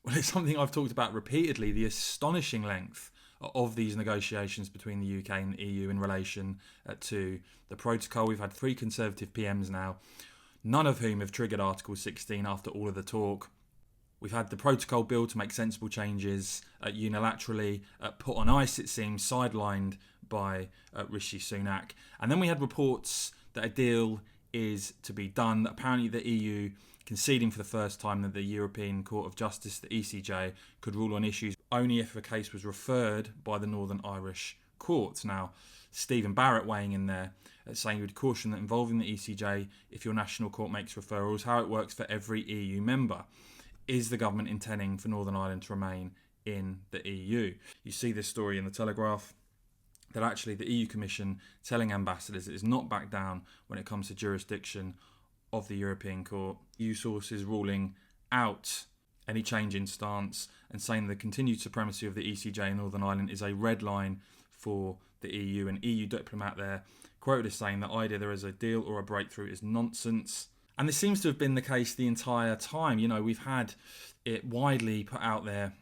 Well, it's something I've talked about repeatedly, the astonishing length of these negotiations between the UK and the EU in relation to the protocol. We've had 3 Conservative PMs now, none of whom have triggered Article 16 after all of the talk. We've had the protocol bill to make sensible changes unilaterally put on ice, it seems, sidelined by Rishi Sunak. And then we had reports that a deal is to be done. Apparently the EU conceding for the first time that the European Court of Justice, the ECJ, could rule on issues only if a case was referred by the Northern Irish courts. Now, Stephen Barrett weighing in there, saying he would caution that involving the ECJ, if your national court makes referrals, how it works for every EU member. Is the government intending for Northern Ireland to remain in the EU? You see this story in the Telegraph, that actually the EU Commission telling ambassadors it is not back down when it comes to jurisdiction of the European Court. EU sources ruling out any change in stance and saying the continued supremacy of the ECJ in Northern Ireland is a red line for the EU. An EU diplomat there quoted as saying the idea there is a deal or a breakthrough is nonsense. And this seems to have been the case the entire time. You know, we've had it widely put out there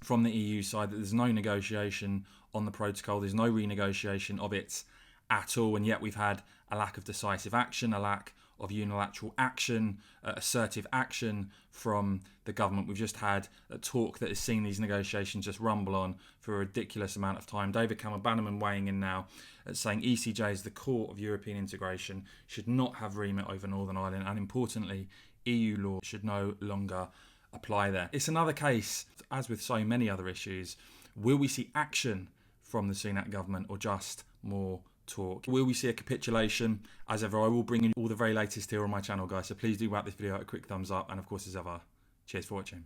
from the EU side that there's no negotiation on the protocol, there's no renegotiation of it at all, and yet we've had a lack of decisive action, a lack of unilateral action, assertive action from the government. We've just had a talk that has seen these negotiations just rumble on for a ridiculous amount of time. David Campbell-Bannerman weighing in now, saying ECJ is the core of European integration, should not have remit over Northern Ireland, and importantly, EU law should no longer apply there. It's another case, as with so many other issues, will we see action from the Sunak government or just more talk? Will we see a capitulation? As ever, I will bring in all the very latest here on my channel, guys, so please do wrap this video a quick thumbs up, and of course, as ever, cheers for watching.